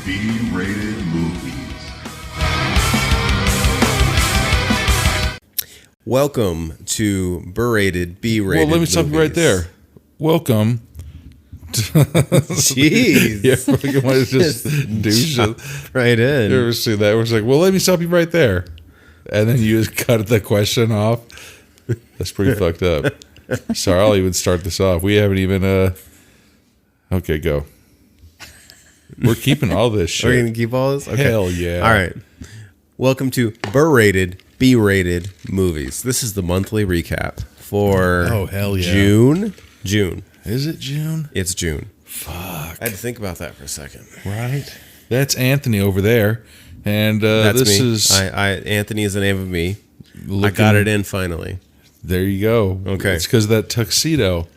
B-rated movies. Welcome to Berated B-rated. Well, let me stop you right there. Welcome. Jeez. Yeah, fucking want to just do shit. Right in. You ever see that? Where it's like, well, let me stop you right there. And then you just cut the question off. That's pretty fucked up. Sorry, I'll even start this off. We haven't even, okay, go. We're keeping all this shit. Are you going to keep all this? Okay. Hell yeah. All right. Welcome to Berated B-rated movies. This is the monthly recap for hell yeah. June. Is it June? It's June. Fuck. I had to think about that for a second. Right? That's Anthony over there. And That's this me. is... Anthony is the name of me. I got it in finally. There you go. Okay. It's because of that tuxedo.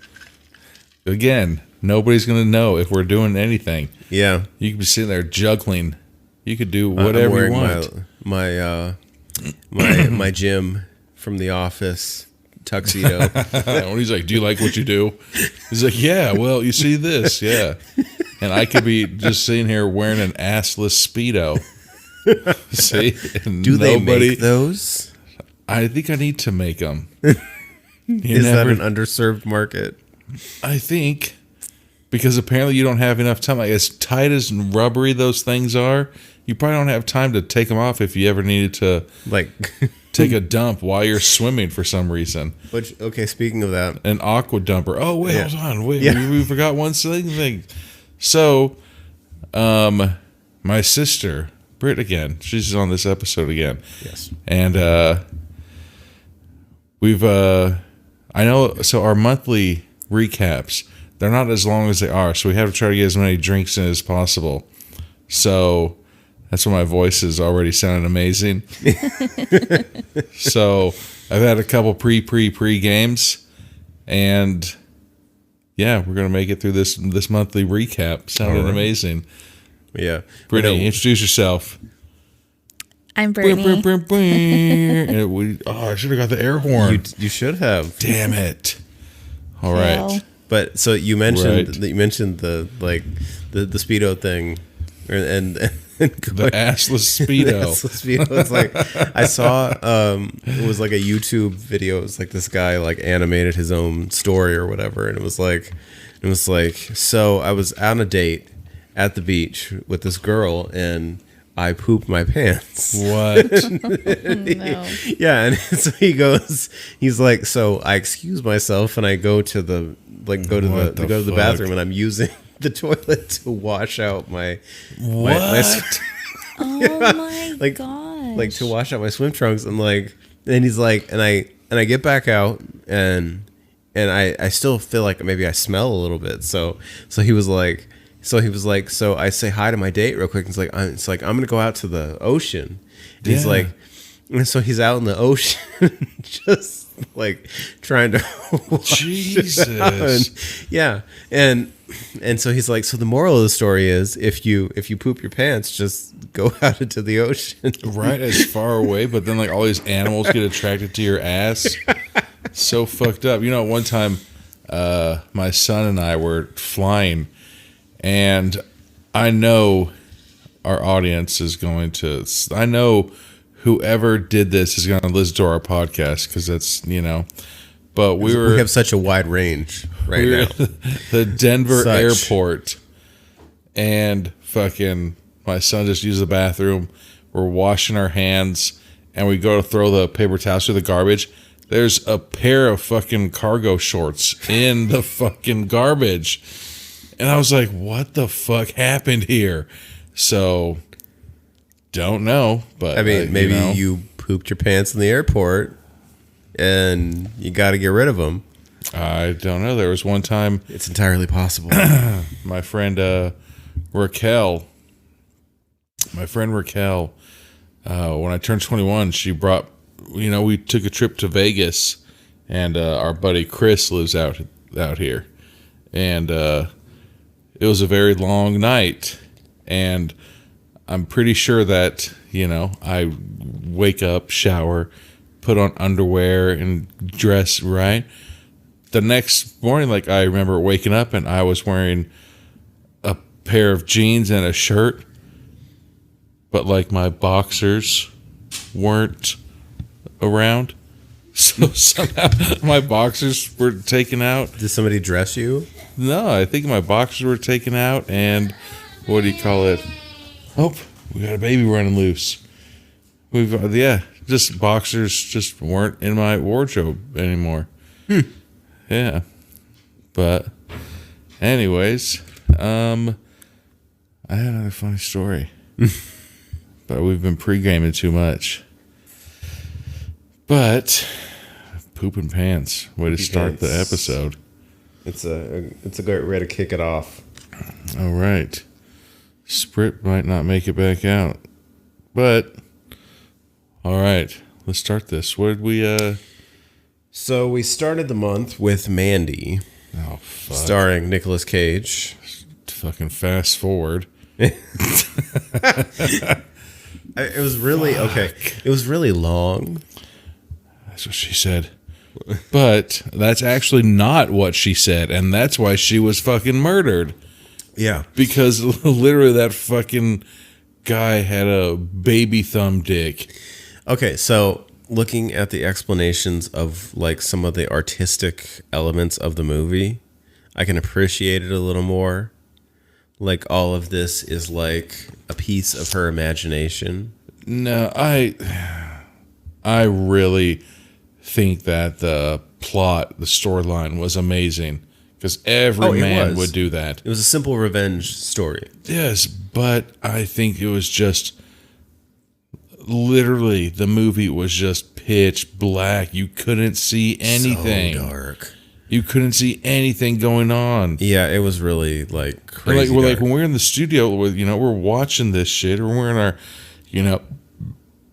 Again, nobody's going to know if we're doing anything. Yeah. You could be sitting there juggling. You could do whatever you want. My Jim from The Office tuxedo. When he's like, do you like what you do? He's like, yeah, well, you see this. Yeah. And I could be just sitting here wearing an assless Speedo. See? And Do they make those? I think I need to make them. Is that an underserved market? I think. Because apparently you don't have enough time. Like, as tight as and rubbery those things are, you probably don't have time to take them off if you ever needed to take a dump while you're swimming for some reason. Which, okay, speaking of that. An aqua dumper. Oh, wait, hold on. Wait, Yeah. we forgot one thing. So, my sister, Britt again, she's on this episode again. Yes. And I know, so our monthly recaps, they're not as long as they are, so we have to try to get as many drinks in as possible. So that's why my voice is already sounding amazing. So I've had a couple pre games, and yeah, we're gonna make it through this monthly recap. Sounded amazing. Yeah. Brittany, introduce yourself. I'm Brittany. I should have got the air horn. You should have. Damn it! All right. Well, But so you mentioned the Speedo thing, and The assless Speedo. It's like I saw it was like a YouTube video. It was like this guy like animated his own story or whatever, and it was like so I was on a date at the beach with this girl and I pooped my pants. What? no. Yeah, and so he's like, so I excuse myself and I go to the bathroom and I'm using the toilet to wash out my What? Oh my like, gosh. like to wash out my swim trunks and he's like, and I get back out and I still feel like maybe I smell a little bit. So he was like, so I say hi to my date real quick. And it's like I'm gonna go out to the ocean. And he's like, and so he's out in the ocean, just like trying to wash Jesus. and so he's like, so the moral of the story is if you poop your pants, just go out into the ocean. Right, as far away, but then like all these animals get attracted to your ass. So fucked up. You know, one time my son and I were flying, and I know our audience is going to, I know whoever did this is going to listen to our podcast because that's, you know, but we have such a wide range now. The Denver airport, and fucking my son just used the bathroom. We're washing our hands, and we go to throw the paper towels to the garbage. There's a pair of fucking cargo shorts in the fucking garbage. And I was like, what the fuck happened here? So, don't know. But I mean, maybe you pooped your pants in the airport and you got to get rid of them. I don't know. There was one time. It's entirely possible. My friend Raquel, when I turned 21, she brought, we took a trip to Vegas, and our buddy Chris lives out here. And it was a very long night, and I'm pretty sure that, I wake up, shower, put on underwear, and dress right. The next morning, I remember waking up, and I was wearing a pair of jeans and a shirt, but like my boxers weren't around. So somehow my boxers were taken out. Did somebody dress you? No, I think my boxers were taken out, and what do you call it? Oh, we got a baby running loose. Just boxers just weren't in my wardrobe anymore. Yeah. But anyways, I had another funny story. But we've been pre-gaming too much. But pooping pants. Way to start the episode. It's a great way to kick it off. All right. Sprit might not make it back out. But all right, let's start this. What did we So we started the month with Mandy, oh fuck. starring Nicolas Cage. Fucking fast forward. It was really okay. It was really long. That's what she said. But that's actually not what she said, and that's why she was fucking murdered. Yeah. Because literally that fucking guy had a baby thumb dick. Okay, so looking at the explanations of like some of the artistic elements of the movie, I can appreciate it a little more. Like all of this is like a piece of her imagination. No, I really think that the plot, the storyline was amazing. Because every man would do that. It was a simple revenge story. Yes, but I think it was just literally the movie was just pitch black. You couldn't see anything. So dark. You couldn't see anything going on. Yeah, it was really like crazy. Like when we're in the studio with we're watching this shit, or we're in our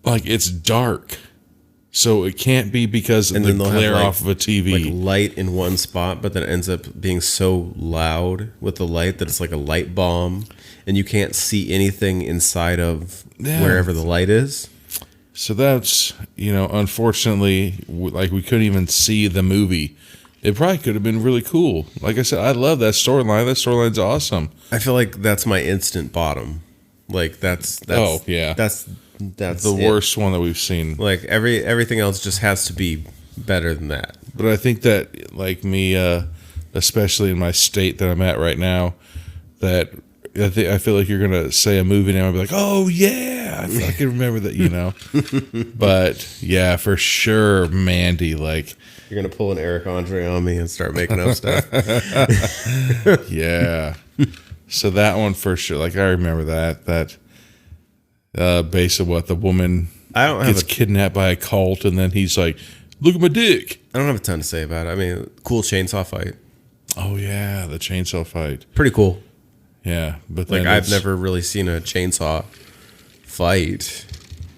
like it's dark. So it can't be because of the glare off of a TV. Like light in one spot, but then it ends up being so loud with the light that it's like a light bomb, and you can't see anything inside of wherever the light is. So that's, unfortunately, like we couldn't even see the movie. It probably could have been really cool. Like I said, I love that storyline. That storyline's awesome. I feel like that's my instant bottom. Like that's that's the worst one that we've seen. Like everything else just has to be better than that. But I think that like me, especially in my state that I'm at right now, that I feel like you're gonna say a movie name and be like, oh yeah, I fucking remember that, But yeah, for sure, Mandy. Like you're gonna pull an Eric Andre on me and start making up stuff. Yeah. So that one for sure. Like I remember that. Based on what the woman gets kidnapped by a cult, and then he's like, "Look at my dick." I don't have a ton to say about it. I mean, cool chainsaw fight. Oh yeah, the chainsaw fight. Pretty cool. Yeah, but like I've never really seen a chainsaw fight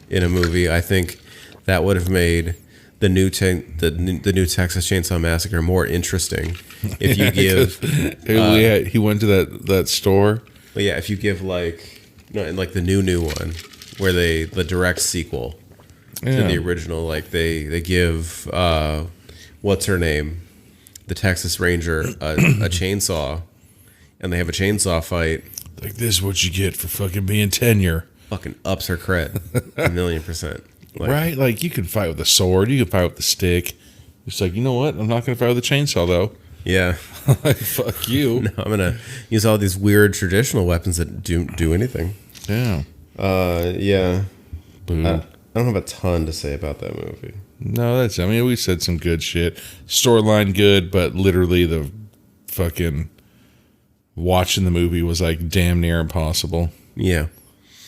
in a movie. I think that would have made the new Texas Chainsaw Massacre more interesting if you give. He went to that store. Well, yeah, if you give the new one where the direct sequel to the original, like they give what's her name, the Texas Ranger, a chainsaw, and they have a chainsaw fight. Like, this is what you get for fucking being tenure. Fucking ups her cred 1,000,000%. Like, right? Like, you can fight with a sword, you can fight with a stick. It's like, you know what? I'm not going to fight with a chainsaw, though. Yeah. Like, fuck you. No, I'm going to use all these weird traditional weapons that do anything. Yeah. Yeah. Boo. I don't have a ton to say about that movie. No, we said some good shit. Storyline good, but literally the fucking watching the movie was like damn near impossible. Yeah.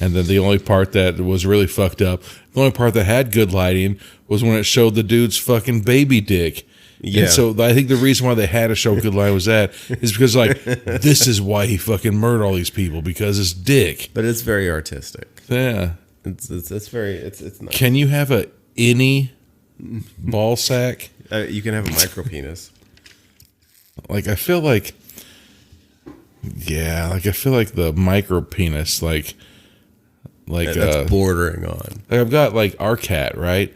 And then the only part that was really fucked up, the only part that had good lighting was when it showed the dude's fucking baby dick. Yeah. And so I think the reason why they had to show good light was that is because like this is why he fucking murdered all these people, because his dick. But it's very artistic. Yeah. It's nice. Can you have a any ball sack? You can have a micro penis. Like I feel like the micro penis like that's bordering on. Like I've got like our cat, right?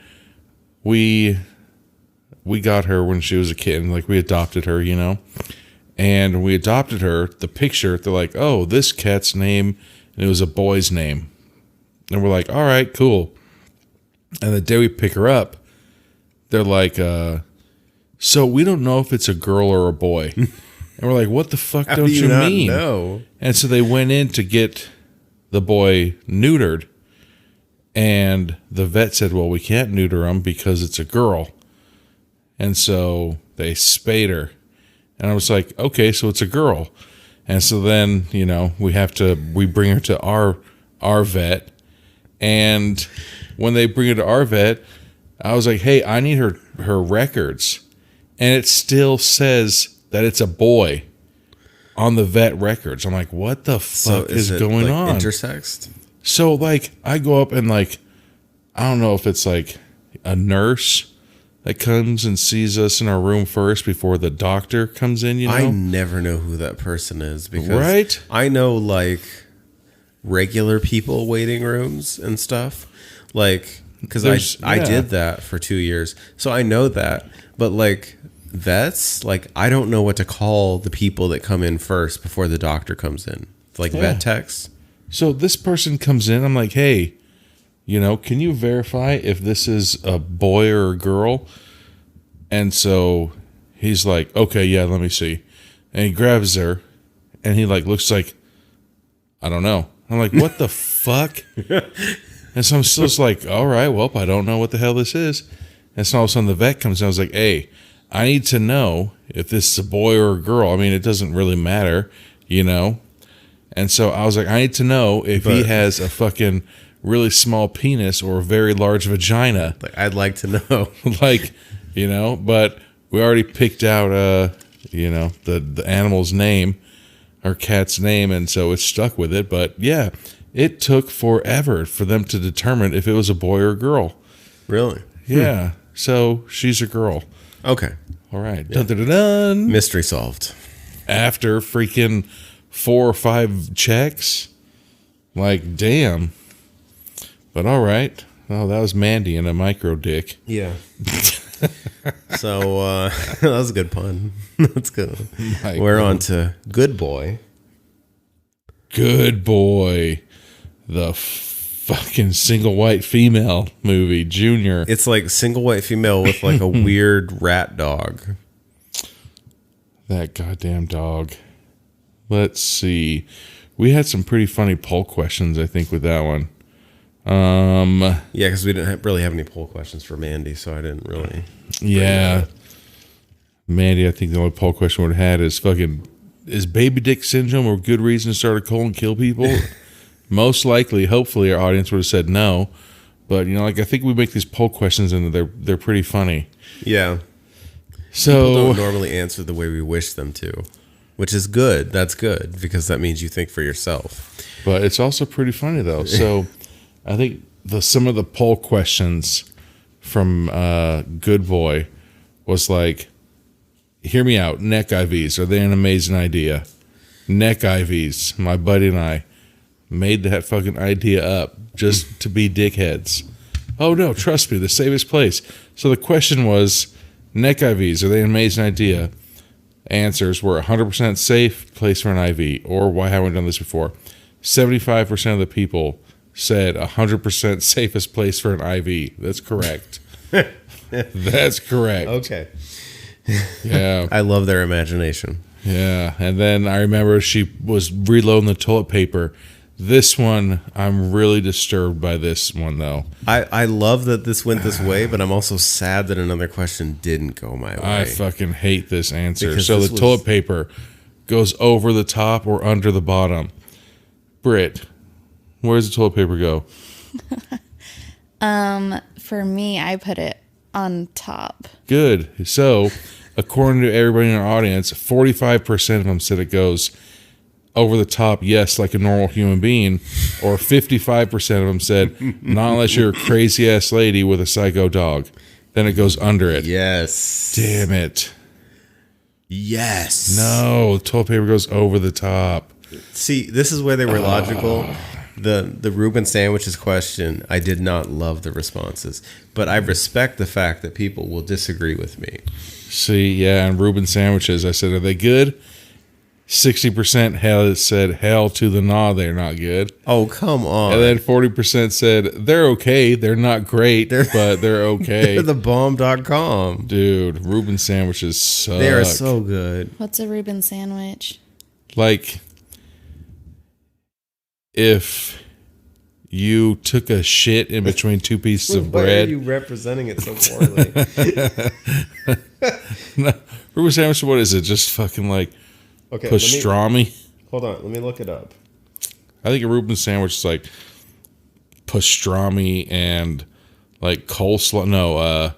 We got her when she was a kitten, like we adopted her, and when we adopted her, the picture, they're like, oh, this cat's name, and it was a boy's name. And we're like, all right, cool. And the day we pick her up, they're like, so we don't know if it's a girl or a boy. And we're like, what the fuck How don't do you not mean? know? And so they went in to get the boy neutered. And the vet said, well, we can't neuter him because it's a girl. And so they spayed her. And I was like, okay, so it's a girl. And so then, you know, we bring her to our vet. And when they bring her to our vet, I was like, hey, I need her records. And it still says that it's a boy on the vet records. I'm like, what the fuck is going like on? Intersexed? So, like, I go up and, like, I don't know if it's, like, a nurse that comes and sees us in our room first before the doctor comes in, you know? I never know who that person is because Right? I know like regular people waiting rooms and stuff. Like, because I did that for 2 years. So I know that. But like vets, like I don't know what to call the people that come in first before the doctor comes in. Like vet techs. So this person comes in. I'm like, hey, you know, can you verify if this is a boy or a girl? And so he's like, okay, yeah, let me see. And he grabs her and he like looks like, I don't know. I'm like, what the fuck? And so I'm still just like, all right, well, I don't know what the hell this is. And so all of a sudden the vet comes in. I was like, hey, I need to know if this is a boy or a girl. I mean, it doesn't really matter, you know? And so I was like, I need to know if he has a fucking really small penis or a very large vagina. Like I'd like to know. Like, you know, but we already picked out, you know, the animal's name, our cat's name, and so it's stuck with it. But yeah, it took forever for them to determine if it was a boy or a girl. Really? Yeah. So she's a girl. Okay. All right. Yeah. Dun, dun, dun, dun. Mystery solved. After freaking 4 or 5 checks. Like, damn. But all right. Oh, that was Mandy and a micro dick. Yeah. So that was a good pun. That's good. We're on to Good Boy. Good Boy. The fucking single white female movie, Junior. It's like single white female with like a weird rat dog. That goddamn dog. Let's see. We had some pretty funny poll questions, I think, with that one. Yeah, because we didn't really have any poll questions for Mandy, so I didn't really. Yeah. Mandy, I think the only poll question we would have had is baby dick syndrome a good reason to start a cold and kill people? Most likely, hopefully, our audience would have said no. But, you know, like, I think we make these poll questions and they're pretty funny. Yeah. So People don't normally answer the way we wish them to, which is good. That's good because that means you think for yourself. But it's also pretty funny, though. So I think some of the poll questions from Good Boy was like, hear me out, neck IVs, are they an amazing idea? Neck IVs, my buddy and I made that fucking idea up just to be dickheads. Oh no, trust me, the safest place. So the question was, neck IVs, are they an amazing idea? Answers were 100% safe place for an IV, or why haven't we done this before? 75% of the people said 100% safest place for an IV. That's correct. That's correct. Okay. Yeah. I love their imagination. Yeah. And then I remember she was reloading the toilet paper. This one, I'm really disturbed by this one, though. I love that this went this way, but I'm also sad that another question didn't go my way. I fucking hate this answer. Because so this the toilet paper goes over the top or under the bottom. Britt, where does the toilet paper go? For me, I put it on top. Good. So, according to everybody in our audience, 45% of them said it goes over the top, yes, like a normal human being, or 55% of them said, not unless you're a crazy ass lady with a psycho dog. Then it goes under it. Yes. Damn it. Yes. No, the toilet paper goes over the top. See, this is where they were logical. The Reuben sandwiches question, I did not love the responses, but I respect the fact that people will disagree with me. See, yeah, and Reuben sandwiches, I said, are they good? 60% hell said hell to the nah, they're not good. Oh, come on. And then 40% said they're okay, they're not great, but they're okay. They're the bomb.com. Dude, Reuben sandwiches suck. They are so good. What's a Reuben sandwich? Like, if you took a shit in between two pieces of Why bread. are you representing it so poorly? No, Reuben sandwich, what is it? Just fucking like Okay, pastrami? hold on. Let me look it up. I think a Reuben sandwich is like pastrami and like coleslaw. No,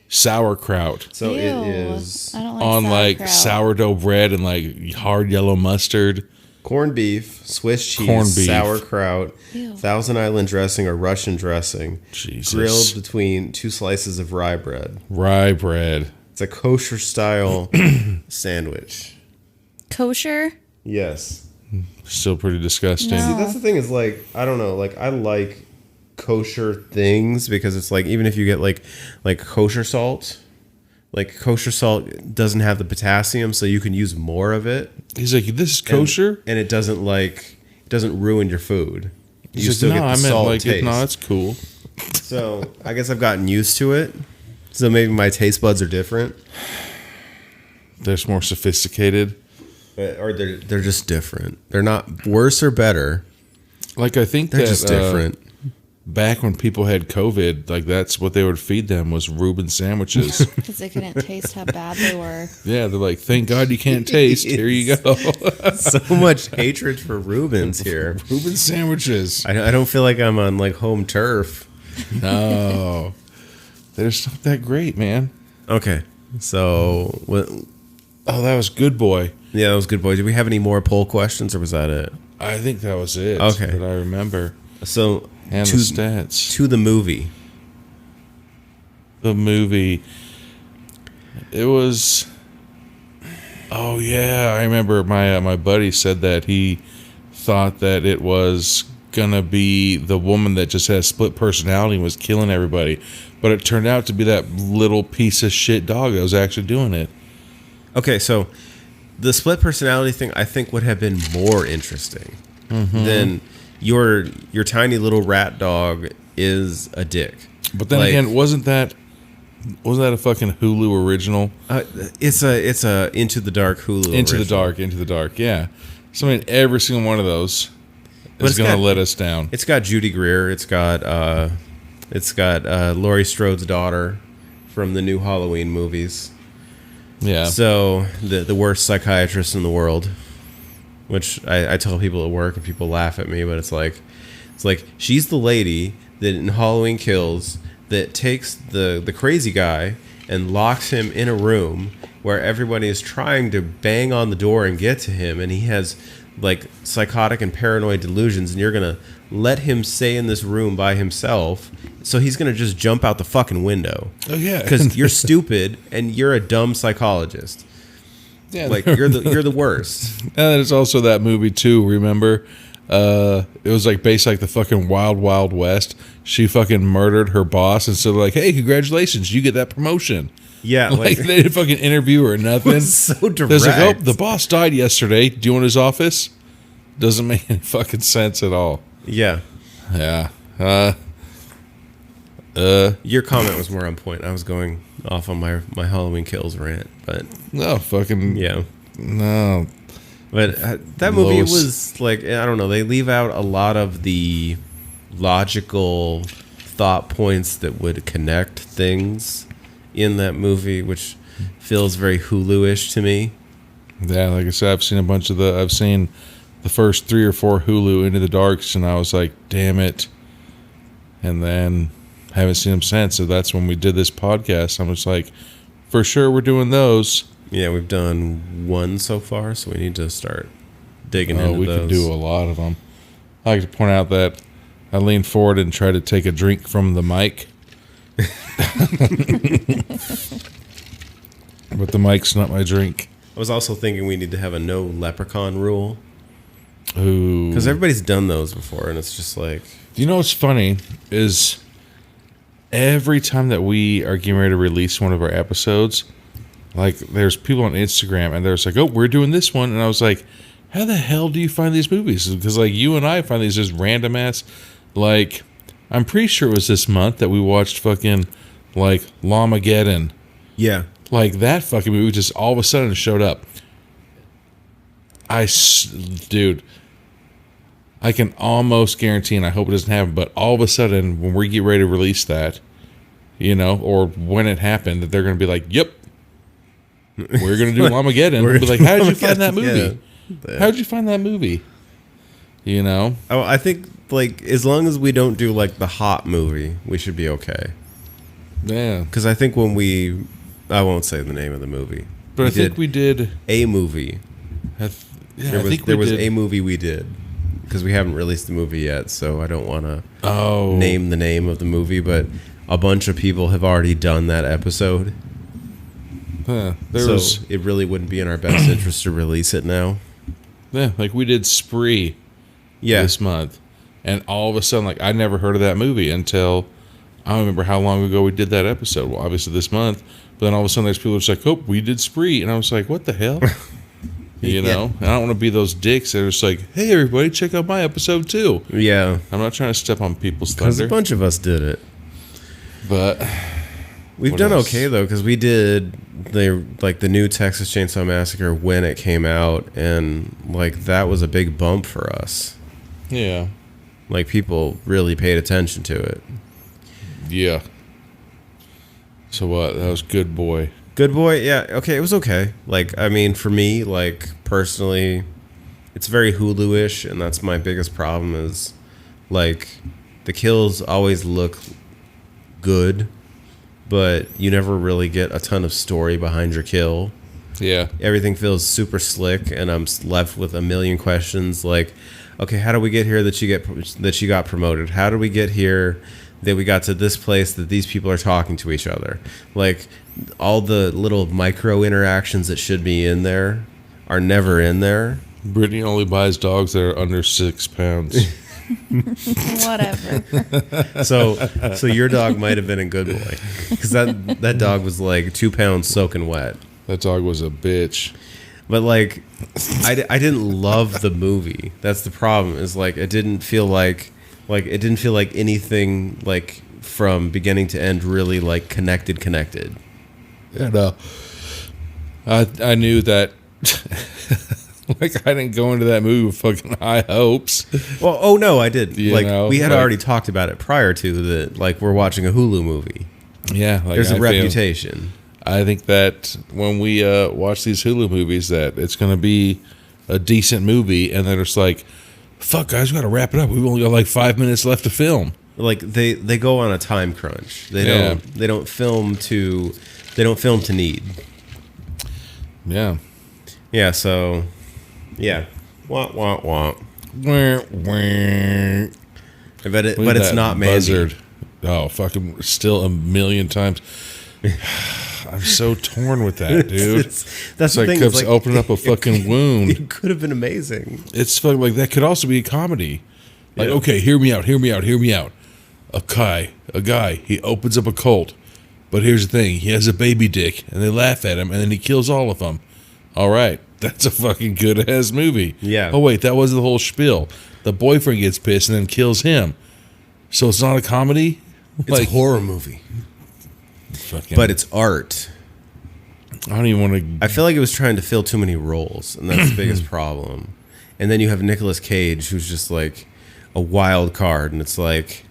sauerkraut So Ew, it is I don't like on like sauerkraut. sourdough bread and like hard yellow mustard. corned beef, Swiss cheese, Corned beef. sauerkraut, Ew. Thousand Island dressing or Russian dressing, Jesus. grilled between two slices of rye bread. Rye bread. It's a kosher style sandwich. Kosher? Yes. Still pretty disgusting. No. See, that's the thing is like, I don't know, like I like kosher things because it's like even if you get like kosher salt, like kosher salt doesn't have the potassium, so you can use more of it. He's like, this is kosher? And it doesn't ruin your food. You He's still like, get no, the I meant salt like, taste. no, it's cool. So I guess I've gotten used to it. So maybe my taste buds are different, They're more sophisticated. or they're just different. They're not worse or better. Like, I think They're that just different. back when people had COVID, like that's what they would feed them was Reuben sandwiches. Because they couldn't taste how bad they were. Yeah, they're like, thank God you can't taste. Here you go. So much hatred for Reubens here. Reuben sandwiches. I don't feel like I'm on like home turf. No. They're just not that great, man. Okay, so what? Oh, that was Good Boy. Yeah, that was good, boy. Did we have any more poll questions, or was that it? I think that was it. Okay. That I remember. So And to, the stats. to the movie. The movie. It was. Oh yeah, I remember my buddy said that he thought that it was gonna be the woman that just had split personality and was killing everybody, but it turned out to be that little piece of shit dog that was actually doing it. Okay, so the split personality thing I think would have been more interesting than your tiny little rat dog is a dick. But then Like, again, wasn't that a fucking Hulu original? it's a Into the Dark Hulu. Into original. the Dark, yeah. So I mean, every single one of those is it's gonna got- let us down. It's got Judy Greer. It's got Laurie Strode's daughter from the new Halloween movies. Yeah. So the worst psychiatrist in the world, which I tell people at work and people laugh at me, but it's like she's the lady that in Halloween Kills that takes the crazy guy and locks him in a room where everybody is trying to bang on the door and get to him, and he has like psychotic and paranoid delusions, and you're gonna let him stay in this room by himself, so he's gonna just jump out the fucking window. Oh yeah. Because you're stupid and you're a dumb psychologist. Yeah, Like you're the worst. And there's also that movie too. Remember, it was like based like the fucking Wild Wild West. She fucking murdered her boss, and so they're like, "Hey, congratulations, you get that promotion." Yeah, Like they didn't fucking interview her or nothing. so They're like, "Oh, direct. the boss died yesterday. Do you want his office?" Doesn't make any fucking sense at all. Yeah, Yeah. your comment was more on point. I was going off on my Halloween Kills rant, but No fucking yeah. no. But that movie Los. was like, I don't know. They leave out a lot of the logical thought points that would connect things in that movie, which feels very Hulu-ish to me. Yeah, like I said, I've seen the first 3 or 4 Hulu Into the Darks, and I was like, damn it. And then haven't seen them since. So that's when we did this podcast. I'm just like, for sure we're doing those. Yeah, we've done one so far, so we need to start digging Oh, into we those. could do a lot of them. I like to point out that I leaned forward and tried to take a drink from the mic. But the mic's not my drink. I was also thinking we need to have a no leprechaun rule, Ooh. because everybody's done those before, and it's just like, You know what's funny is every time that we are getting ready to release one of our episodes, Like, there's people on Instagram, and they're like, "Oh, we're doing this one," and I was like, "How the hell do you find these movies?" Because like you and I find these just random ass. Like, I'm pretty sure it was this month that we watched fucking like Llamageddon. Yeah. Like that fucking movie just all of a sudden showed up. Dude, I can almost guarantee, and I hope it doesn't happen, but all of a sudden when we get ready to release that, you know, or when it happened, that they're going to be like, "Yep, we're going to do Llamageddon." We'll be like, "How did you find that movie? Yeah. How did you find that movie?" You know? Oh, I think like as long as we don't do like the hot movie, we should be okay. Yeah. Because I think I won't say the name of the movie, But I think we did. a movie. There There was a movie we did because we haven't released the movie yet, so I don't want to Oh. name the name of the movie, but a bunch of people have already done that episode, There so was. it really wouldn't be in our best interest to release it now. Yeah, like we did Spree Yeah, this month. And all of a sudden, like, I never heard of that movie until I don't remember how long ago we did that episode. Well, obviously this month. But then all of a sudden, there's people who's like, "Oh, we did Spree." And I was like, what the hell? You know? And I don't want to be those dicks that are just like, "Hey, everybody, check out my episode too." yeah, I'm not trying to step on people's because a thunder. bunch of us did it. But We've What done else? okay though, because we did the new Texas Chainsaw Massacre when it came out, and like that was a big bump for us. yeah. Like people really paid attention to it. Yeah. So what? That was Good Boy. Good Boy, yeah, okay, it was okay. Like I mean, for me, like personally, it's very Hulu-ish, and that's my biggest problem is like the kills always look good, but you never really get a ton of story behind your kill. Yeah. Everything feels super slick, and I'm left with a million questions. Like, okay, how do we get here that you got promoted? How do we get here that we got to this place that these people are talking to each other? Like, all the little micro interactions that should be in there are never in there. Brittany only buys dogs that are under 6 pounds. Whatever. So your dog might have been a good boy, because that dog was like 2 pounds soaking wet. That dog was a bitch. But like, I didn't love the movie. That's the problem. Is like it didn't feel like anything like from beginning to end really like connected. Yeah, no. I knew that. Like, I didn't go into that movie with fucking high hopes. Well, oh no, I did. You Like know, we had like- already talked about it prior to that. Like we're watching a Hulu movie. Yeah, like There's a I feel- reputation. I think that when we watch these Hulu movies, that it's going to be a decent movie, and then it's like, "Fuck, guys, we got to wrap it up. We've only got like 5 minutes left to film." Like they go on a time crunch. They Yeah. don't film to need. Yeah. Yeah. So yeah. Wah wah wah. Wah, wah. But Look at it's that not Mandy. buzzard. Oh, fucking still a million times. I'm so torn with that, dude. That's It's the like thing. Cubs It's like, opening up a fucking wound. it could have been amazing. It's fucking like that could also be a comedy. Like, Yeah. okay, hear me out. A guy, he opens up a cult. But here's the thing, he has a baby dick, and they laugh at him, and then he kills all of them. All right, that's a fucking good-ass movie. Yeah. Oh, wait, that wasn't the whole spiel. The boyfriend gets pissed and then kills him. So it's not a comedy? It's a horror movie, fucking, but it's art. I don't even want to... I feel like it was trying to fill too many roles, and that's the biggest problem. And then you have Nicolas Cage, who's just like a wild card, and it's like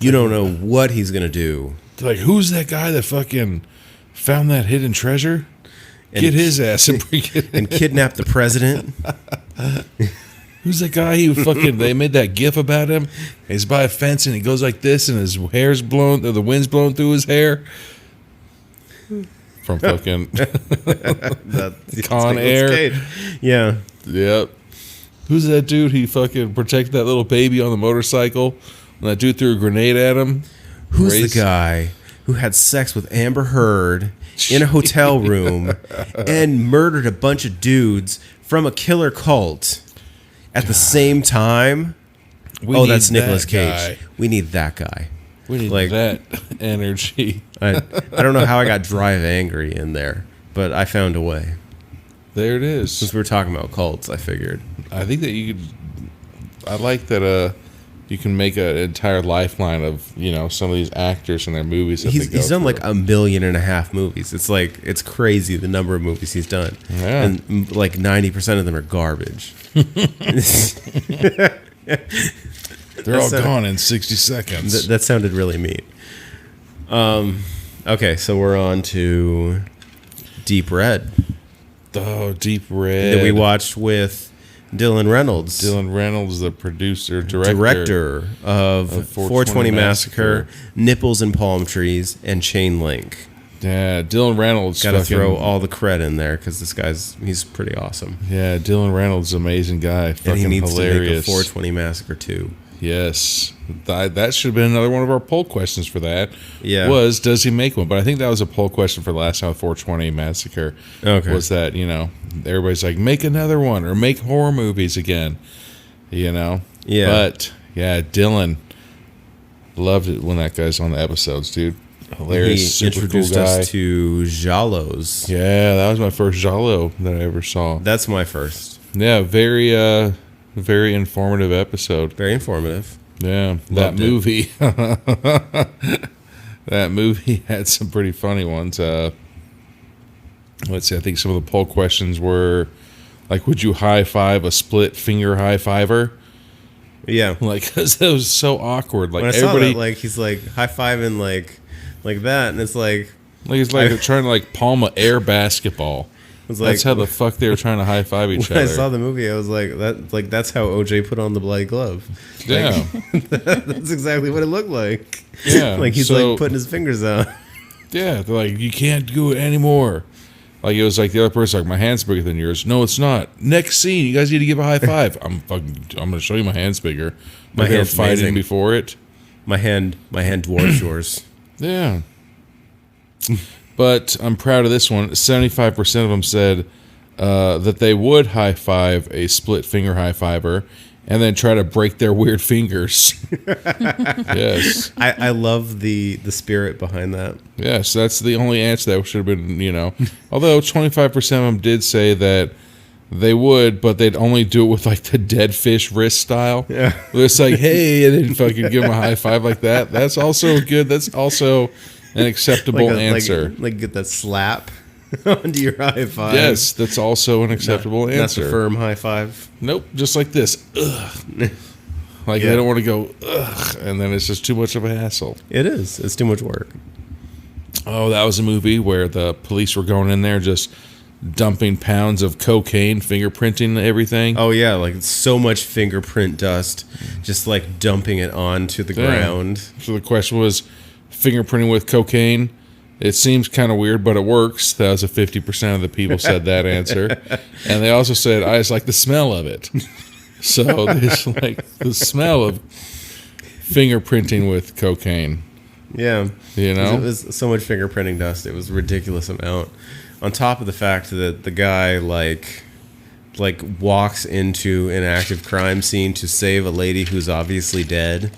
you don't know what he's gonna do. Like, who's that guy that fucking found that hidden treasure? And Get his ass and bring it in. And kidnap the president. Who's that guy? He fucking they made that gif about him. He's by a fence and he goes like this, and his hair's blown, or the wind's blowing through his hair. From fucking That's Con Nicolas Air. Cage. Yeah. Yep. Who's that dude? He fucking protected that little baby on the motorcycle. And that dude threw a grenade at him. Who's Race- the guy who had sex with Amber Heard in a hotel room and murdered a bunch of dudes from a killer cult at the same time? We Oh, need that's Nicolas that Cage. guy. We need that guy. We need Like- that energy. I don't know how I got Drive Angry in there, but I found a way. There it Since is. we were talking about cults, I figured. I think that you could. I like that. You can make an entire lifeline of some of these actors and their movies. That He's they go done through. like 1.5 million movies. It's crazy the number of movies he's done. Yeah. And like 90% of them are garbage. They're all so- gone in 60 seconds. That sounded really mean. Okay, so we're on to Deep Red Oh, Deep Red. that we watched with Dylan Reynolds, Dylan Reynolds, the producer, director. of 420 Massacre, Massacre. Nipples and Palm Trees, and Chain Link. Yeah, Dylan Reynolds. Got to fucking- throw all the cred in there because he's pretty awesome. Yeah, Dylan Reynolds, amazing guy. Fucking And he needs hilarious. to make a 420 Massacre too. Yes, that should have been another one of our poll questions for that. Yeah. Was does he make one? But I think that was a poll question for last time with 420 Massacre. Okay. Was that everybody's like make another one or make horror movies again? Yeah. But yeah, Dylan loved it when that guy's on the episodes, dude. Hilarious, He super introduced cool guy. us to Jalos. Yeah, that was my first Jalo that I ever saw. That's my first. Yeah, very informative episode. Very informative. Yeah, that Loved it. movie. That movie had some pretty funny ones. Let's see. I think some of the poll questions were like, "Would you high five a split finger high fiver?" Yeah. Like, because it was so awkward. Like When I saw everybody, that, like he's like high fiving like that, and it's like it's like they're trying to like palm a air basketball. it's like That's how the fuck they were trying to high five each when I other. saw the movie, I was like that's how OJ put on the bloody glove. Yeah, That's exactly what it looked like. Yeah, like he's so- like putting his fingers out. yeah. They're like, you can't do it anymore. Like it was like the other person, like my hand's bigger than yours. No, it's not. Next scene, you guys need to give a high five. I'm gonna show you my hand's bigger. My Like they were hand's fighting amazing. before it. My hand dwarfs yours. Yeah. But I'm proud of this one. 75% of them said that they would high five a split finger high fiver and then try to break their weird fingers. Yes. I love the spirit behind that. Yes, that's the only answer that should have been, Although 25% of them did say that they would, but they'd only do it with like the dead fish wrist style. Yeah. It's like, hey, and then fucking give them a high five like that. That's also good. That's also an acceptable answer. Like get that slap onto your high five. Yes, that's also an acceptable That's answer. a firm high five. Nope, just like this. Ugh. Like Yeah. they don't want to go, ugh, and then it's just too much of a hassle. It is. It's too much work. Oh, that was a movie where the police were going in there just dumping pounds of cocaine, fingerprinting everything. Oh yeah, like so much fingerprint dust, just like dumping it onto the Yeah. ground. So the question was, fingerprinting with cocaine? It seems kind of weird, but it works. That was a 50% of the people said that answer. And they also said, I just like the smell of it. So there's like the smell of fingerprinting with cocaine. Yeah, You know? it was so much fingerprinting dust. It was a ridiculous amount. On top of the fact that the guy like walks into an active crime scene to save a lady who's obviously dead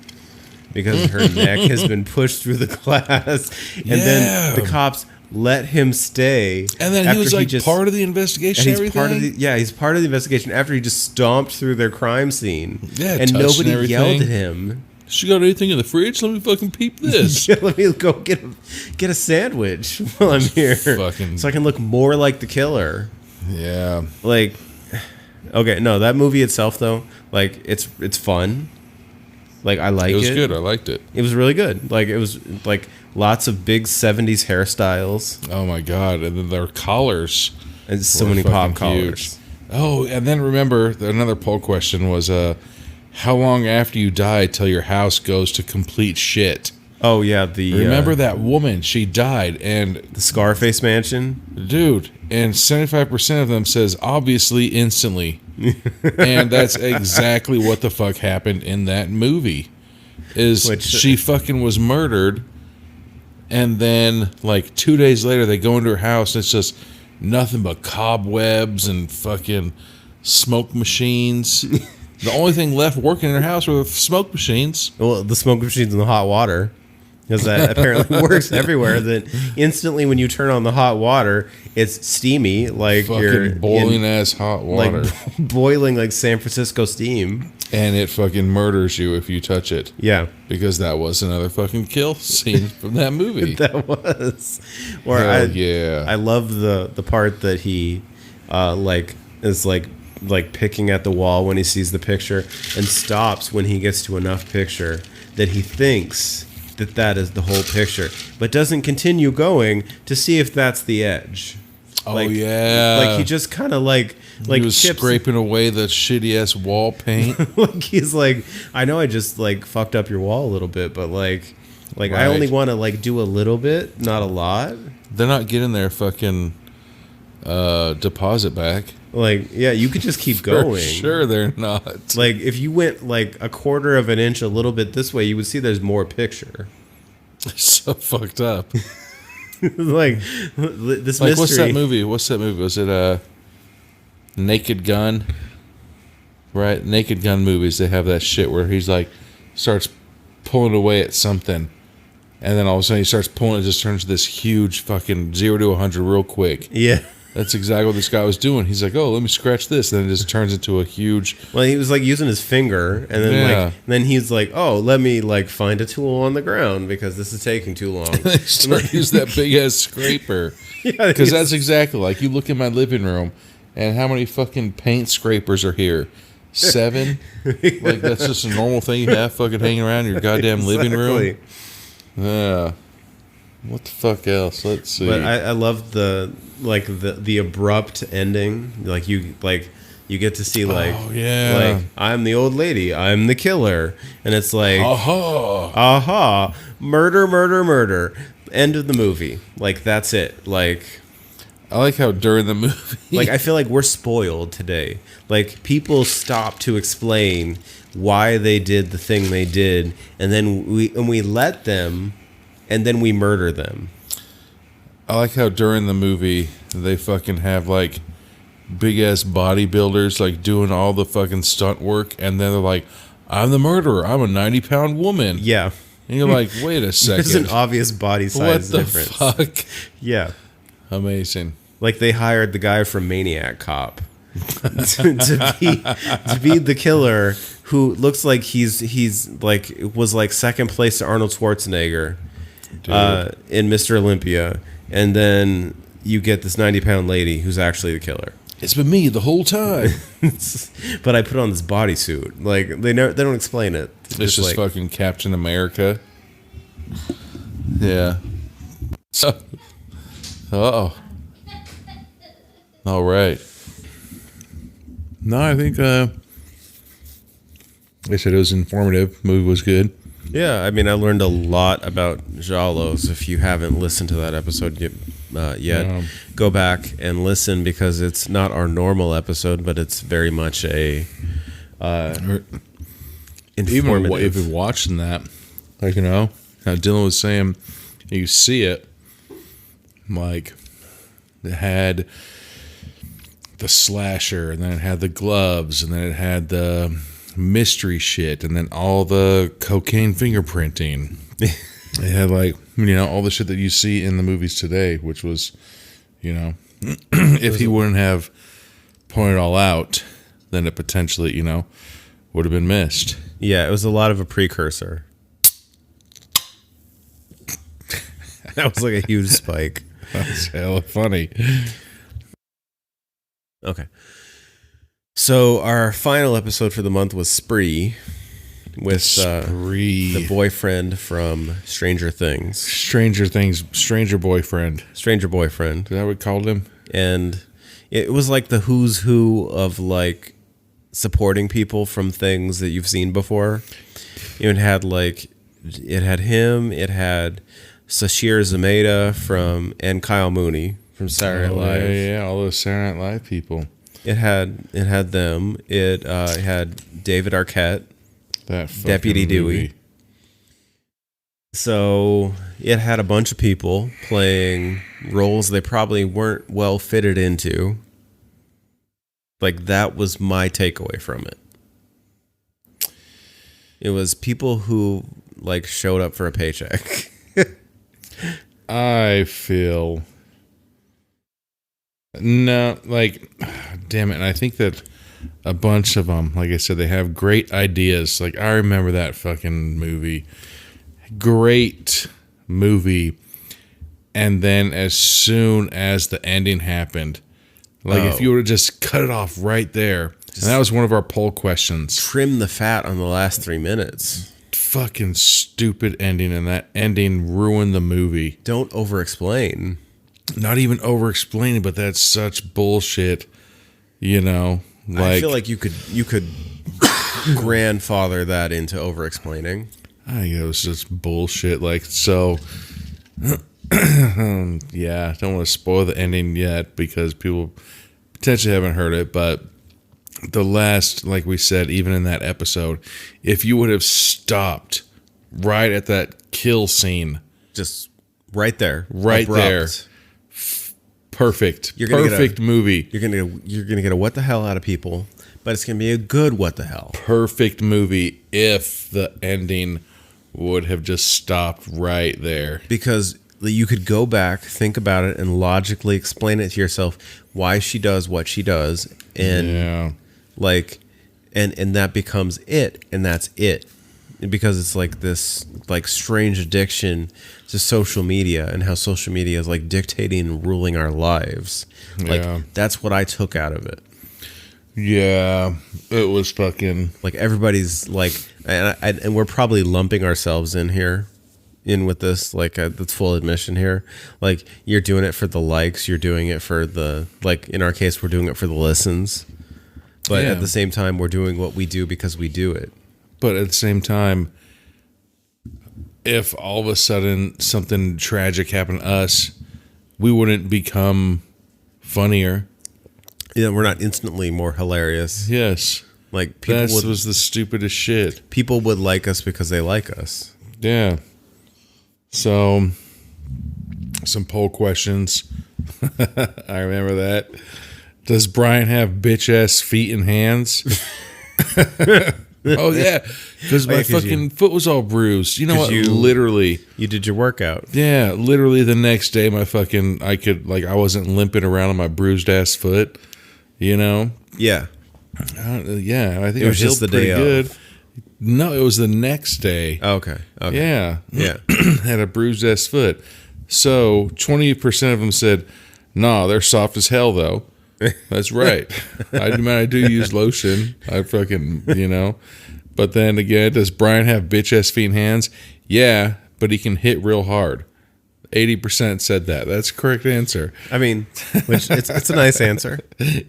because her neck has been pushed through the glass, and then the cops let him stay. And then he after was like just- part of the investigation and and he's everything. part of the he's part of the investigation after he just stomped through their crime scene. Yeah, and touched nobody and yelled everything. at him. She got anything in the fridge? Let me fucking peep this. Yeah, let me go get a sandwich while I'm here, Fucking- so I can look more like the killer. Yeah. Like, okay, no, that movie itself though, like it's fun. Like I like it. It was good. I liked it. It was really good. Like it was like lots of big '70s hairstyles Oh my god! And then their collars. and so were many pop fucking huge. collars. Oh, and then remember another poll question was, how long after you die till your house goes to complete shit? Oh yeah, the Remember that woman? She died, and the Scarface Mansion? dude, and 75% of them says obviously instantly, and that's exactly what the fuck happened in that movie. Is Which- she fucking was murdered, and then like 2 days later they go into her house and it's just nothing but cobwebs and fucking smoke machines. The only thing left working in her house were the smoke machines. Well, the smoke machines and the hot water. because that apparently works everywhere. That instantly when you turn on the hot water, it's steamy, like you're Fucking boiling ass hot water. like boiling like San Francisco steam. And it fucking murders you if you touch it. Yeah, Because that was another fucking kill scene from that movie. that was. Or Hell yeah. I love the part that he like is like picking at the wall when he sees the picture and stops when he gets to enough picture that he thinks that is the whole picture, but doesn't continue going to see if that's the edge. Oh, yeah. Like he just kind of like he was chips, scraping away the shitty ass wall paint. like he's like, I know I just like fucked up your wall a little bit, but like I Right. only want to like do a little bit, not a lot. They're not getting their fucking deposit back. Like, yeah, you could just keep For going. sure they're not. Like if you went like a quarter of an inch a little bit this way, you would see there's more picture. So fucked up. Like this Like, mystery. what's that movie? Was it Naked Gun? Right? Naked Gun movies, they have that shit where he's like, starts pulling away at something. And then all of a sudden he starts pulling, it just turns to this huge fucking 0 to 100 real quick. Yeah. That's exactly what this guy was doing. He's like, oh, let me scratch this. Then it just turns into a huge. Well, he was like using his finger, and then Yeah. like then he's like, "Oh, let me like find a tool on the ground because this is taking too long." They start to use that big ass scraper. Yeah, Because that's exactly like you look in my living room and how many fucking paint scrapers are here? 7? Like that's just a normal thing you have fucking hanging around your goddamn living room. Exactly. Yeah. What the fuck else? Let's see. But I love the abrupt ending. Like you get to see like Oh, yeah. like I'm the old lady, I'm the killer, and it's like aha, murder, murder, murder. End of the movie. Like that's it. Like I like how during the movie, like I feel like we're spoiled today. Like people stop to explain why they did the thing they did, and then we let them, and then we murder them. I like how during the movie they fucking have like big ass bodybuilders like doing all the fucking stunt work, and then they're like, "I'm the murderer. I'm a 90-pound woman." Yeah. And you're like, "Wait a second. There's an obvious body What size the difference. fuck?" Yeah. Amazing. Like they hired the guy from Maniac Cop to be the killer, who looks like he's like was like second place to Arnold Schwarzenegger in Mr. Olympia, and then you get this 90-pound lady who's actually the killer. It's been me the whole time. But I put on this bodysuit. Like they don't explain it. It's just like, fucking Captain America. Yeah. So, all right. No, I think like I said, it was informative. Movie was good. yeah. I mean, I learned a lot about Jalos. If you haven't listened to that episode yet, go back and listen, because it's not our normal episode, but it's very much a informative. Even watching that, like, you know, how Dylan was saying, you see it, like, it had the slasher, and then it had the gloves, and then it had the mystery shit, and then all the cocaine fingerprinting. It had, like, you know, all the shit that you see in the movies today, which was, you know, if he wouldn't have pointed it all out, then it potentially, you know, would have been missed. Yeah, it was a lot of a precursor. That was like a huge spike. That's hella funny. Okay. So our final episode for the month was Spree, with Spree. the boyfriend from Stranger Things. Stranger Things, Stranger Boyfriend. Stranger boyfriend. Is that what we called him? And it was like the who's who of like supporting people from things that you've seen before. It had him, it had Sashir Zameda and Kyle Mooney from Saturday Night Live. Yeah, all those Saturday Night Live people. It had them. It had David Arquette, That fucking Deputy Dewey. movie. So it had a bunch of people playing roles they probably weren't well fitted into. Like, that was my takeaway from it. It was people who like showed up for a paycheck. I feel no, like, damn it. And I think that a bunch of them, like I said, they have great ideas. Like, I remember that fucking movie. Great movie. And then as soon as the ending happened, like if you would have just cut it off right there, and that was one of our poll questions. Trim the fat on the last 3 minutes. Fucking stupid ending, and that ending ruined the movie. Don't over-explain. Not even over-explaining, but that's such bullshit, you know? Like, I feel like you could grandfather that into over-explaining. I think it was just bullshit. Like, so, yeah, don't want to spoil the ending yet because people potentially haven't heard it, but the last, like we said, even in that episode, if you would have stopped right at that kill scene, Just right there. Right there. Perfect. Perfect movie. You're gonna get a what the hell out of people, but it's gonna be a good what the hell. Perfect movie if the ending would have just stopped right there. Because you could go back, think about it, and logically explain it to yourself why she does what she does, and Yeah. like, and that becomes it, and that's it. Because it's like this like strange addiction to social media and how social media is like dictating and ruling our lives. Like Yeah. that's what I took out of it. Yeah. It was fucking... Like everybody's like, and we're probably lumping ourselves in with this. Like that's full admission here. Like you're doing it for the likes. You're doing it for the, like in our case, we're doing it for the listens. But Yeah. at the same time, we're doing what we do because we do it. But at the same time, if all of a sudden something tragic happened to us, we wouldn't become funnier. Yeah, we're not instantly more hilarious. Yes. Like people That would, was the stupidest shit. people would like us because they like us. Yeah. So, some poll questions. I remember that. Does Brian have bitch ass feet and hands? Oh yeah, because my 'cause fucking foot was all bruised. You know 'cause what? you- Literally, You did your workout. yeah, literally the next day, I wasn't limping around on my bruised ass foot. You know, Yeah. yeah, I think It was I just healed the day pretty good. of. No, it was the next day. Okay. Okay. Yeah, Yeah. had a bruised ass foot. So 20% of them said, "Nah, they're soft as hell though." That's right. I do use lotion. I fucking, you know. But then again, does Brian have bitch ass feet and hands? Yeah, but he can hit real hard. 80% said that. That's the correct answer. I mean, which it's a nice answer.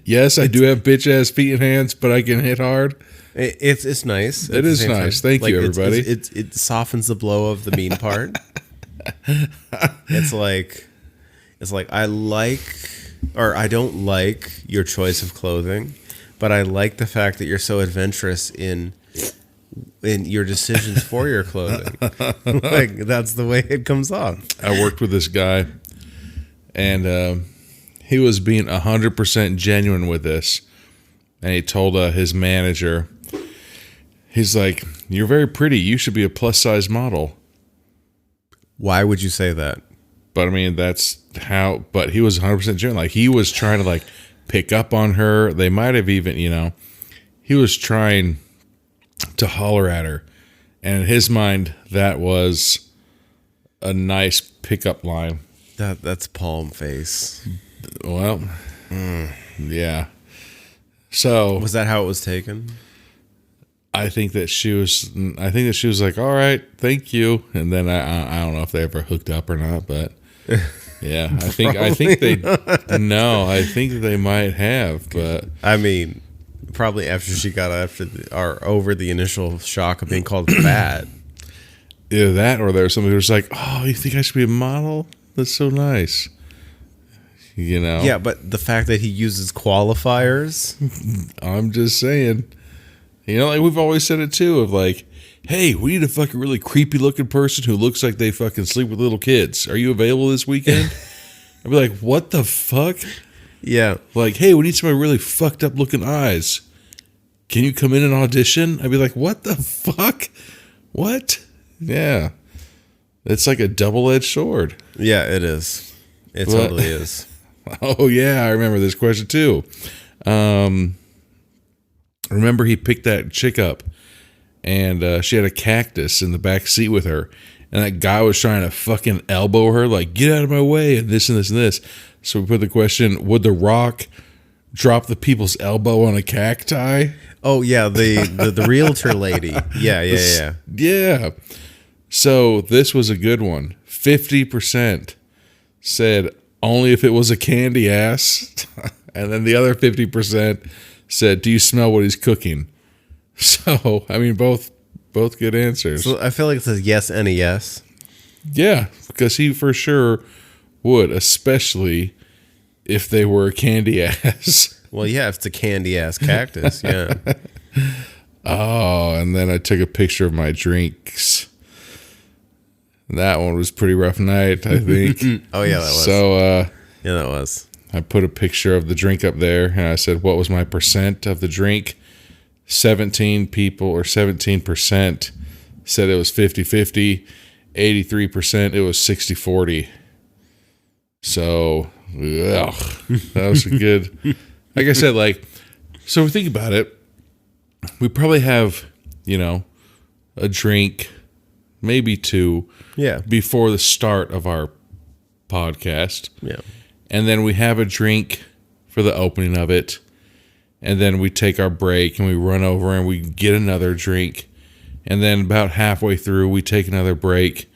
Yes, I do have bitch ass feet and hands, but I can hit hard. It's nice. It at the is same time. nice. Thank you, everybody. It softens the blow of the mean part. It's like I like, or I don't like your choice of clothing, but I like the fact that you're so adventurous in your decisions for your clothing. Like that's the way it comes off. I worked with this guy, and he was being 100% genuine with this. And he told his manager, he's like, "You're very pretty. You should be a plus size model." Why would you say that? But I mean, that's how. But he was 100% genuine. Like he was trying to like pick up on her. They might have even, you know, he was trying to holler at her, and in his mind, that was a nice pickup line. That's palm face. Well, yeah. So Was that how it was taken? I think that she was like, "All right, thank you," and then I don't know if they ever hooked up or not, but yeah, I think they might have, but I mean, probably after she got over the initial shock of being called fat. either that or there's somebody who's like, "Oh, you think I should be a model? That's so nice," you know? Yeah, but the fact that he uses qualifiers. I'm just saying. You know, like we've always said it too, of like, "Hey, we need a fucking really creepy looking person who looks like they fucking sleep with little kids. Are you available this weekend?" I'd be like, "What the fuck?" Yeah. Like, "Hey, we need somebody really fucked up looking eyes. Can you come in and audition?" I'd be like, "What the fuck? What?" Yeah. It's like a double-edged sword. Yeah, it is. It totally is. Oh, yeah, I remember this question, too. Remember he picked that chick up, and she had a cactus in the back seat with her, and that guy was trying to fucking elbow her, like, get out of my way, and this and this and this. So we put the question, would The Rock drop the people's elbow on a cacti? Oh, yeah, the realtor lady. Yeah. Yeah. So this was a good one. 50% said only if it was a candy ass. And then the other 50% said, do you smell what he's cooking? So, I mean, both good answers. So I feel like it's a yes and a yes. Yeah, because he for sure would, especially if they were a candy ass. Well, yeah, if it's a candy ass cactus, yeah. Oh, and then I took a picture of my drinks. That one was pretty rough night, I think. Oh, yeah, that was. So, yeah, that was. I put a picture of the drink up there, and I said, what was my percent of the drink? 17 people, or 17%, said it was 50-50. 83%, it was 60-40. So, ugh, that was a good... Like I said, so we think about it, we probably have, a drink, maybe two, before the start of our podcast. Yeah. And then we have a drink for the opening of it. And then we take our break and we run over and we get another drink. And then about halfway through, we take another break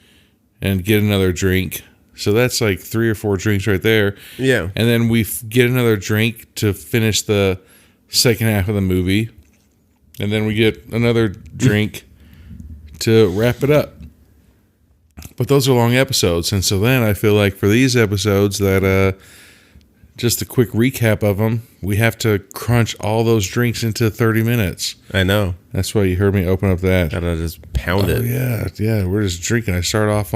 and get another drink. So that's like 3 or 4 drinks right there. Yeah. And then we get another drink to finish the second half of the movie. And then we get another drink to wrap it up. But those are long episodes. And so then I feel like for these episodes that just a quick recap of them, we have to crunch all those drinks into 30 minutes. I know. That's why you heard me open up that. Gotta just pound it. Yeah. We're just drinking. I start off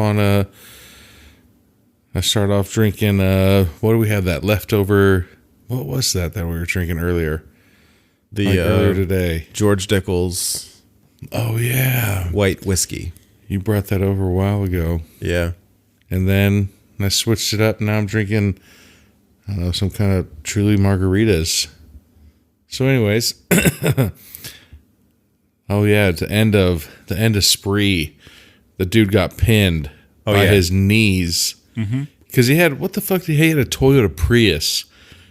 drinking, what do we have that leftover? What was that we were drinking earlier? Earlier today. George Dickel's. Oh, yeah. White whiskey. You brought that over a while ago. Yeah. And then I switched it up. Now I'm drinking, I don't know, some kind of Truly margaritas. So anyways, oh yeah, at the end of Spree, the dude got pinned by his knees. Because he had, what the fuck, he had a Toyota Prius.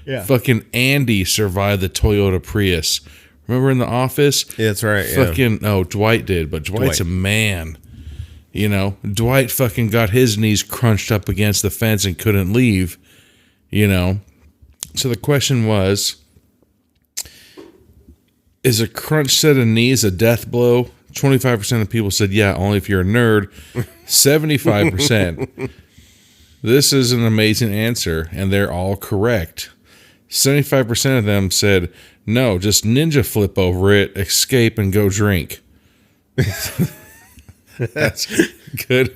Yeah. Fucking Andy survived the Toyota Prius. Remember in The Office? Yeah, that's right. No, Dwight did, but Dwight's a man. Dwight fucking got his knees crunched up against the fence and couldn't leave. So the question was, is a crunch set of knees a death blow? 25% of people said, yeah, only if you're a nerd. 75%. This is an amazing answer, and they're all correct. 75% of them said, no, just ninja flip over it, escape, and go drink. That's good.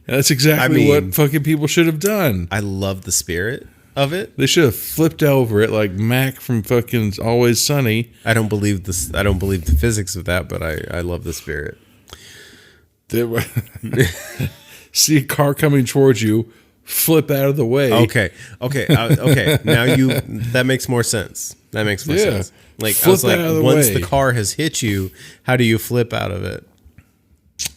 That's exactly what fucking people should have done. I love the spirit of it. They should have flipped over it like Mac from fucking Always Sunny. I don't believe this. I don't believe the physics of that, but I love the spirit. See a car coming towards you, flip out of the way. Okay. Now that makes more sense. That makes more sense. Like flip I was like, out of the once way. the car has hit you, how do you flip out of it?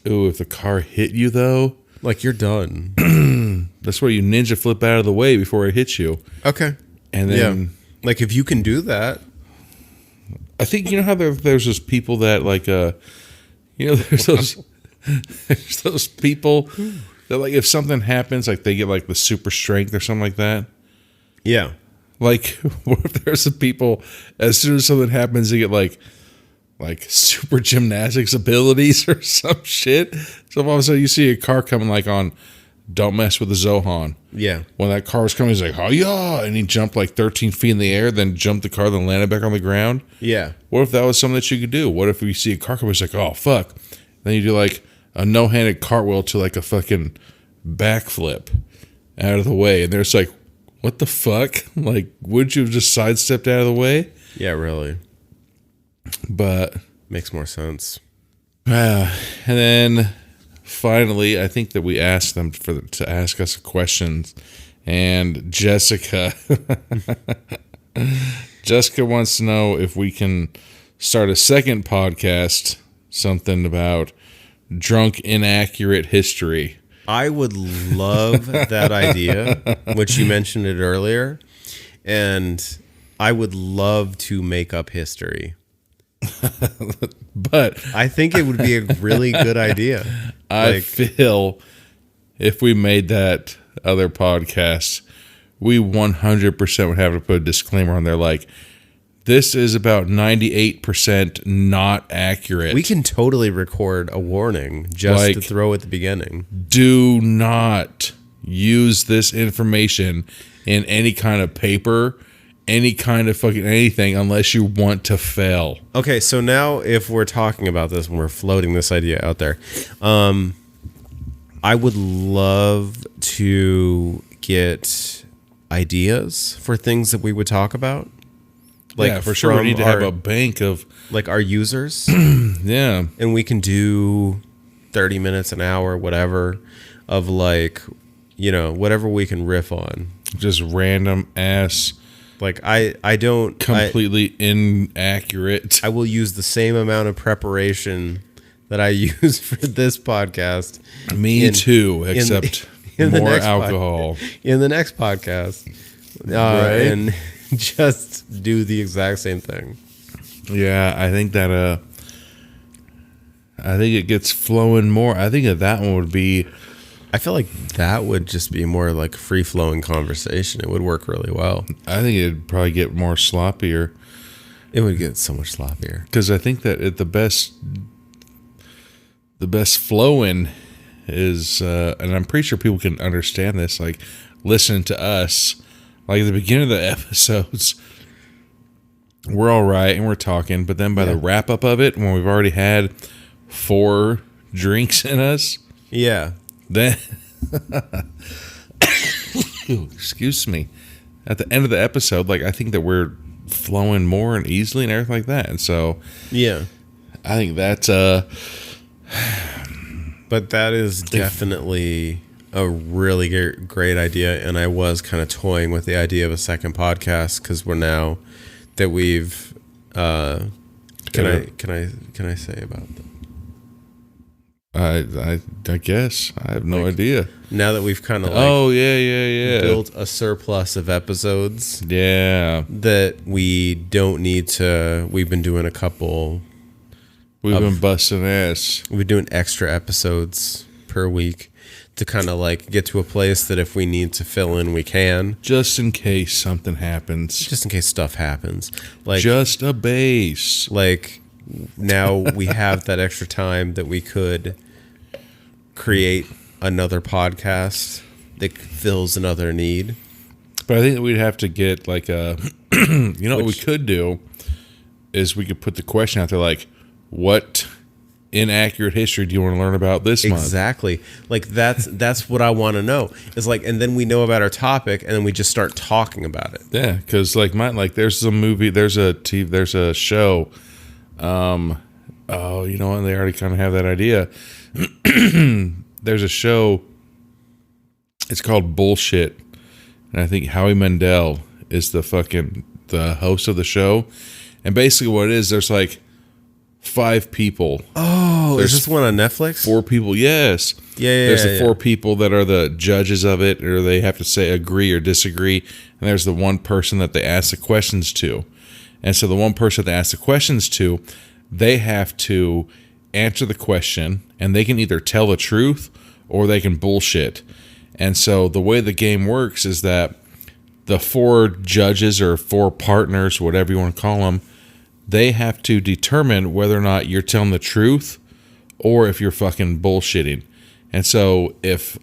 Ooh, if the car hit you though, Like you're done. that's where you ninja flip out of the way before it hits you. Okay. And then like if you can do that. I think how there's those people that there's those people that like if something happens, like they get like the super strength or something like that. Yeah. Like what if there's some people as soon as something happens they get like super gymnastics abilities or some shit. So all of a sudden you see a car coming like on Don't Mess with the Zohan. Yeah. When that car was coming, he's like, oh yeah, and he jumped like 13 feet in the air, then jumped the car, then landed back on the ground. Yeah. What if that was something that you could do? What if you see a car coming, it's like, oh fuck. Then you do like a no-handed cartwheel to like a fucking backflip out of the way. And there's like, what the fuck? Like, would you have just sidestepped out of the way? Yeah, really. But Makes more sense. and then finally, I think that we asked them to ask us questions, and Jessica wants to know if we can start a second podcast, something about drunk inaccurate history. I would love that idea, which you mentioned it earlier, and I would love to make up history. But I think it would be a really good idea. I feel if we made that other podcast, we 100% would have to put a disclaimer on there like, this is about 98% not accurate. We can totally record a warning just to throw at the beginning. Do not use this information in any kind of paper, any kind of fucking anything, unless you want to fail. Okay, so now if we're talking about this and we're floating this idea out there, I would love to get ideas for things that we would talk about. Like, yeah, for sure. We need to have a bank of like our users. Yeah. And we can do 30 minutes, an hour, whatever, of like, you know, whatever we can riff on. Just random ass. Like I don't completely inaccurate. I will use the same amount of preparation that I use for this podcast. Me too, except more alcohol. In the next podcast. Right? And just do the exact same thing. Yeah, I think that I think it gets flowing more. I think that one would be, I feel like that would just be more like free flowing conversation. It would work really well. I think it'd probably get more sloppier. It would get so much sloppier. Because I think that the best flowing is, and I'm pretty sure people can understand this, like listen to us. Like at the beginning of the episodes, we're all right and we're talking, but then by the wrap up of it, when we've already had 4 drinks in us, then excuse me, at the end of the episode, like I think that we're flowing more and easily and everything like that, and so I think that's but that is definitely a really great idea, and I was kind of toying with the idea of a second podcast because we're now that we've can I say about that? I guess I have no idea. Now that we've kind of built a surplus of episodes, that we don't need to. We've been doing a couple. We've been busting ass. We've been doing extra episodes per week to kind of like get to a place that if we need to fill in, we can. Just in case something happens. Just in case stuff happens. Like just a base. Like now we have that extra time that we could create another podcast that fills another need. But I think that we'd have to get like a, you know, what we could do is we could put the question out there like, what inaccurate history do you want to learn about this month? Exactly. Like that's what I want to know. It's like, and then we know about our topic, and then we just start talking about it. Yeah, because like there's a movie, there's a show. Oh, you know what? They already kind of have that idea. There's a show. It's called Bullshit, and I think Howie Mandel is the host of the show. And basically, what it is, there's like 5 people. Oh, is this one on Netflix? 4 people, yes. Yeah. There's the 4 people that are the judges of it, or they have to say agree or disagree. And there's the one person that they ask the questions to. And so the one person they ask the questions to, they have to answer the question, and they can either tell the truth or they can bullshit. And so the way the game works is that the 4 judges or 4 partners, whatever you want to call them, they have to determine whether or not you're telling the truth or if you're fucking bullshitting. And so if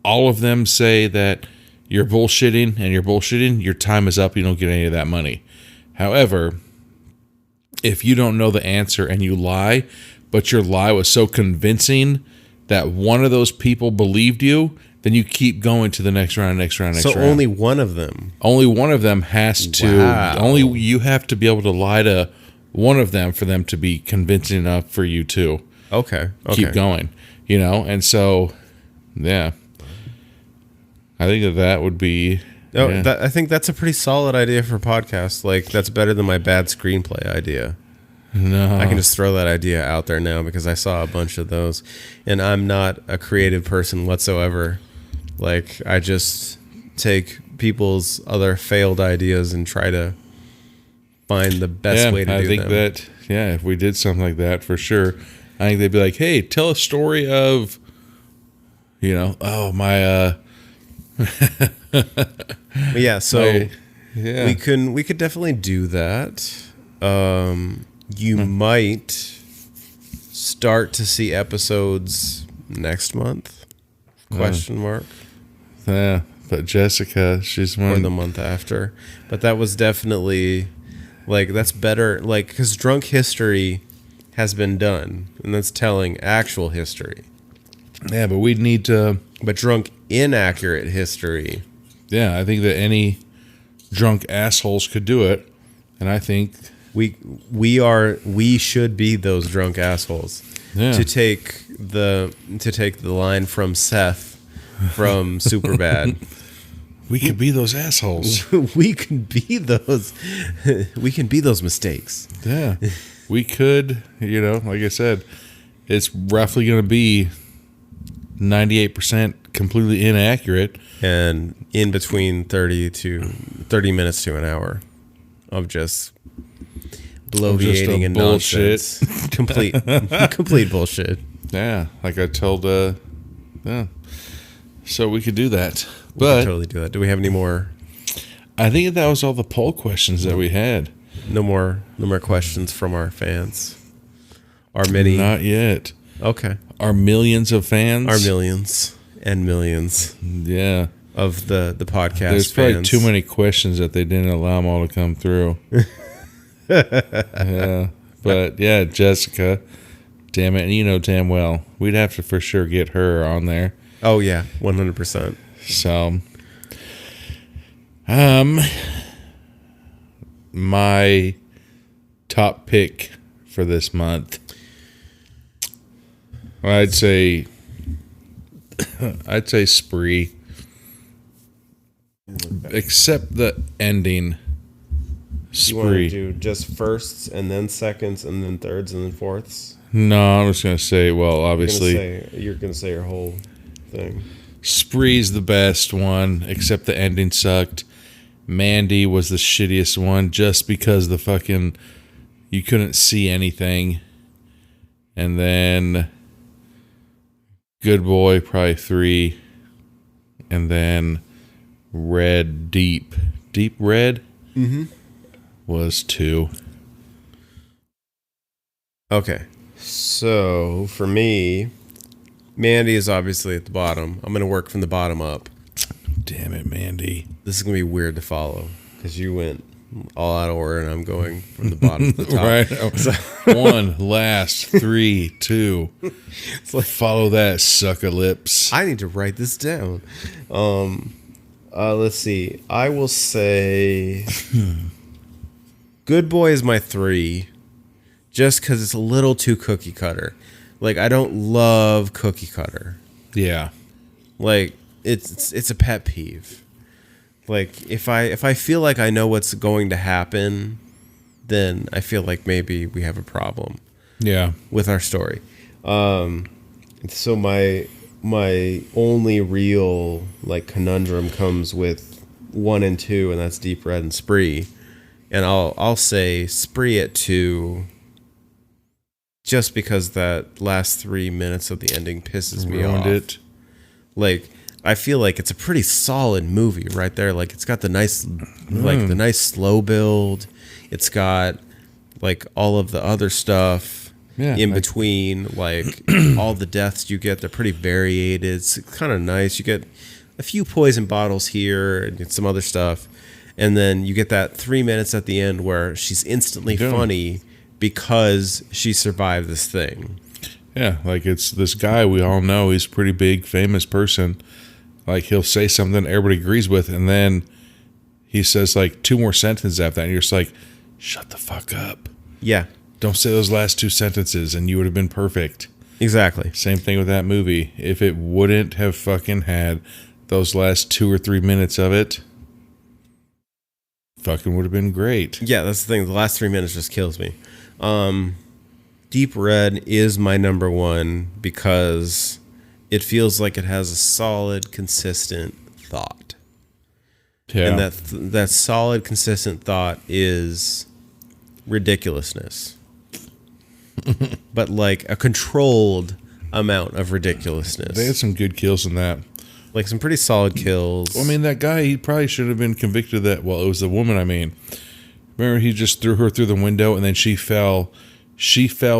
all of them say that you're bullshitting, your time is up. You don't get any of that money. However, if you don't know the answer and you lie, but your lie was so convincing that one of those people believed you, then you keep going to the next round. So only one of them. Only one of them has to. Wow. Only you have to be able to lie to one of them for them to be convincing enough for you to Okay. keep going. you know, and so, yeah. I think that would be... No, yeah. I think that's a pretty solid idea for a podcast. Like, that's better than my bad screenplay idea. No. I can just throw that idea out there now because I saw a bunch of those, and I'm not a creative person whatsoever. Like, I just take people's other failed ideas and try to find the best way to do I think them. that, if we did something like that, for sure, I think they'd be like, hey, tell a story of, you know, oh, my... But yeah, so yeah. we could definitely do that. You might start to see episodes next month? Question mark. Yeah, but Jessica, she's Or one. the month after. But that was definitely like that's better, like, because drunk history has been done, and that's telling actual history. Yeah, but we'd need to. But drunk inaccurate history. Yeah, I think that any drunk assholes could do it, and I think We should be those drunk assholes. Yeah. To take the line from Seth from Superbad. we could be those assholes. we can be those mistakes. Yeah, we could. You know, like I said, it's roughly going to be 98% completely inaccurate. And in between 30 minutes to an hour of just bloviating and bullshit. nonsense. complete bullshit. Yeah, like I told. Yeah, so we could do that. We But can totally do that. Do we have any more? I think that was all the poll questions that we had. No more questions from our fans. Our many. Not yet. Okay. Our millions of fans. Our millions and millions Yeah. of the podcast There's probably fans. too many questions that they didn't allow them all to come through. Yeah. But yeah, Jessica, damn it. And you know damn well, we'd have to for sure get her on there. Oh yeah, 100%. So, my top pick for this month, I'd say Spree, except the ending. You want to Spree. do just firsts and then seconds and then thirds and then fourths? No, I'm just gonna say. Well, obviously, You're gonna say your whole thing. Spree's the best one, except the ending sucked. Mandy was the shittiest one, just because the fucking you couldn't see anything. And then Good Boy, probably 3. And then Red Deep Red was 2. Okay, so for me, Mandy is obviously at the bottom. I'm gonna work from the bottom up. Damn it, Mandy. This is gonna be weird to follow because you went all out of order, and I'm going from the bottom to the top. Right. 1, last, 3, 2. Follow that, sucker lips. I need to write this down. Let's see. I will say Good Boy is my 3, just because it's a little too cookie cutter. Like, I don't love cookie cutter. Yeah. Like, it's a pet peeve. Like, if I feel like I know what's going to happen, then I feel like maybe we have a problem Yeah. with our story. So my only real like conundrum comes with 1 and 2, and that's Deep Red and Spree. And I'll say Spree at 2, just because that last 3 minutes of the ending pisses me off. Ruined it. Like, I feel like it's a pretty solid movie right there. Like, it's got the nice, like the nice slow build. It's got like all of the other stuff in between. Like all the deaths you get, they're pretty varied. It's kind of nice. You get a few poison bottles here and some other stuff, and then you get that 3 minutes at the end where she's instantly funny because she survived this thing. Yeah, like it's this guy we all know. He's a pretty big, famous person. Like he'll say something everybody agrees with, and then he says like 2 more sentences after that, and you're just like, shut the fuck up. Yeah. Don't say those last 2 sentences, and you would have been perfect. Exactly. Same thing with that movie. If it wouldn't have fucking had those last 2 or 3 minutes of it, fucking would have been great. Yeah, that's the thing. The last 3 minutes just kills me. Deep Red is my number one because it feels like it has a solid, consistent thought. Yeah. And that solid, consistent thought is ridiculousness. But like a controlled amount of ridiculousness. They had some good kills in that. Like some pretty solid kills. I mean, that guy, he probably should have been convicted of that. Well, it was the woman, I mean. Remember, he just threw her through the window, and then she fell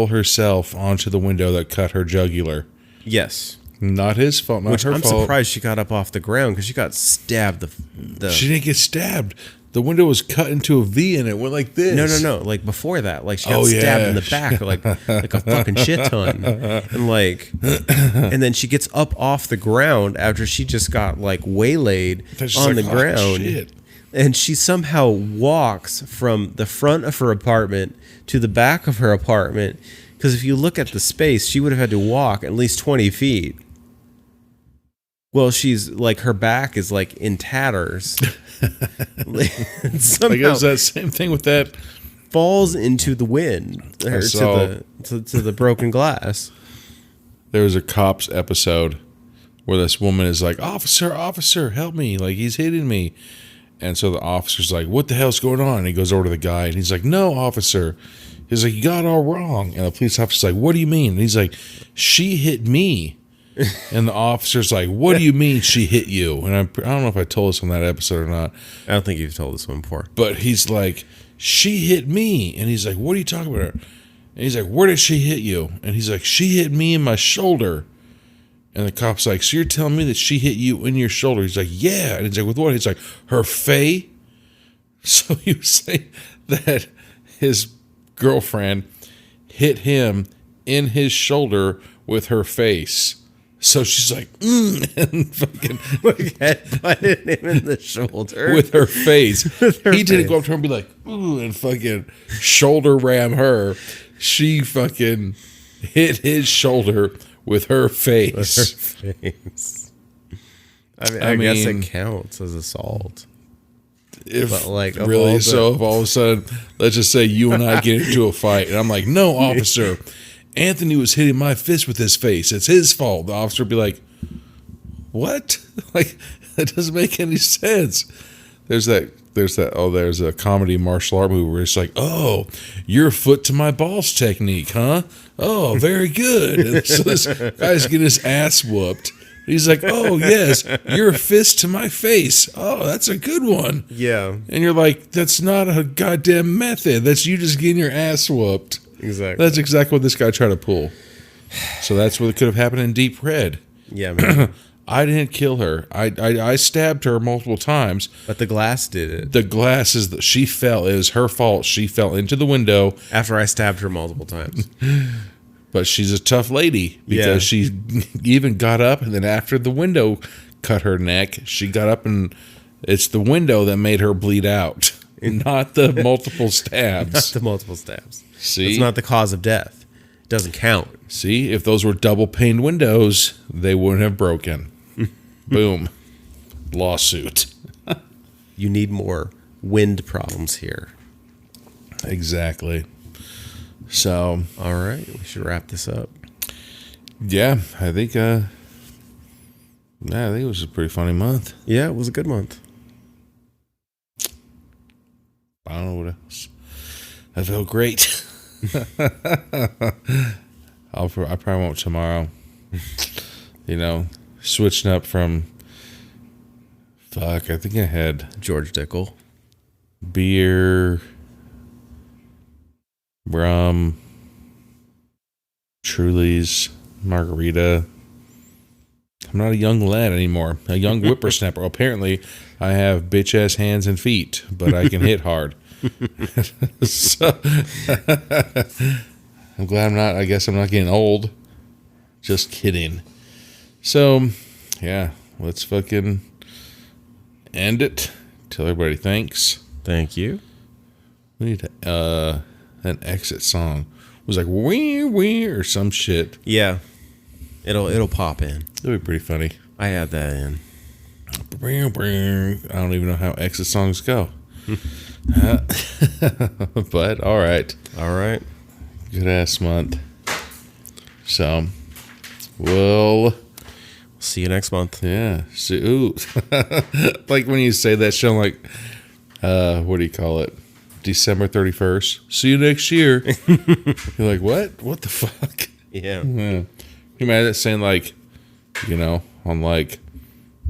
herself onto the window that cut her jugular. Yes. Not his fault, not her I'm fault. surprised she got up off the ground because she got stabbed. She didn't get stabbed. The window was cut into a V, and it went like this. No. Like before that, like she got stabbed in the back, like a fucking shit ton, and then she gets up off the ground after she just got like waylaid on the ground, shit. And she somehow walks from the front of her apartment to the back of her apartment. Because if you look at the space, she would have had to walk at least 20 feet. Well, she's like, her back is like in tatters. Somehow I guess that same thing with that. falls into the wind or saw- to the broken glass. There was a Cops episode where this woman is like, officer, help me. Like, he's hitting me. And so the officer's like, what the hell's going on? And he goes over to the guy and he's like, no, officer. He's like, you got it all wrong. And the police officer's like, what do you mean? And he's like, she hit me. And the officer's like, what do you mean she hit you? And I don't know if I told this on that episode or not. I don't think you've told this one before. But he's like, she hit me. And he's like, what are you talking about? And he's like, where did she hit you? And he's like, she hit me in my shoulder. And the cop's like, so you're telling me that she hit you in your shoulder? He's like, yeah. And he's like, with what? He's like, her face. So he was saying that his girlfriend hit him in his shoulder with her face. So she's like, and fucking Headbutted him in the shoulder. with her face. With her He didn't face. go up to her and be like, ooh, and fucking shoulder ram her. She fucking hit his shoulder with her face. face. I guess mean, it counts as assault. If But, like, of all really, the- so if all of a sudden, let's just say you and I get into a fight, and I'm like, no, officer, Anthony was hitting my fist with his face. It's his fault. The officer would be like, what? Like, that doesn't make any sense. There's a comedy martial art movie where it's like, oh, your foot to my balls technique, huh? Oh, very good. And so this guy's getting his ass whooped. He's like, oh, yes, your fist to my face. Oh, that's a good one. Yeah, And you're like, that's not a goddamn method. That's you just getting your ass whooped. exactly. That's exactly what this guy tried to pull. So that's what could have happened in Deep Red. Yeah, man. I didn't kill her. I stabbed her multiple times. But the glass did it. The glass is that she fell. It was her fault. She fell into the window. After I stabbed her multiple times. But she's a tough lady because she even got up, and then after the window cut her neck, she got up, and it's the window that made her bleed out, not the multiple Not stabs. the multiple stabs. See? It's not the cause of death. It doesn't count. See, if those were double paned windows, they wouldn't have broken. Boom. Lawsuit. You need more wind problems here. Exactly. So, All right, we should wrap this up. yeah, I think it was a pretty funny month. Yeah, it was a good month. I don't know what else. I felt great. I probably won't tomorrow. You know, switching up from I think I had George Dickel. beer, rum, Truly's, margarita. I'm not a young lad anymore. A young whippersnapper. Apparently, I have bitch ass hands and feet, but I can hit hard. So, I'm glad I'm not. I guess I'm not getting old. Just kidding. So, yeah, let's fucking end it. Tell everybody thanks. Thank you. We need an exit song. was like wee wee or some shit. Yeah. It'll pop in. That'd be pretty funny. I add that in. I don't even know how exit songs go. But all right. All right. Good ass month. So, well, See you next month. yeah. So, ooh. Like when you say that show, like, what do you call it? December 31st. See you next year. You're like, what? What the fuck? Yeah. Yeah. You imagine that saying like, on like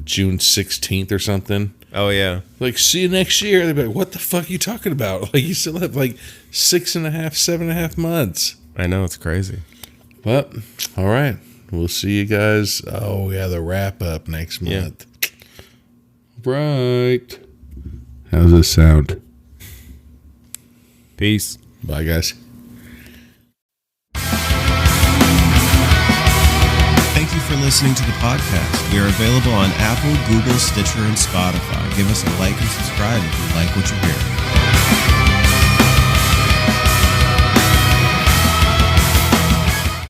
June 16th or something? Oh yeah. Like, see you next year. They'd be like, what the fuck are you talking about? Like, you still have like 7.5 months. I know, it's crazy. But, all right. We'll see you guys. Oh, yeah, the wrap up next month. Right. How's this sound? Peace. Bye, guys. Thank you for listening to the podcast. We are available on Apple, Google, Stitcher, and Spotify. Give us a like and subscribe if you like what you hear.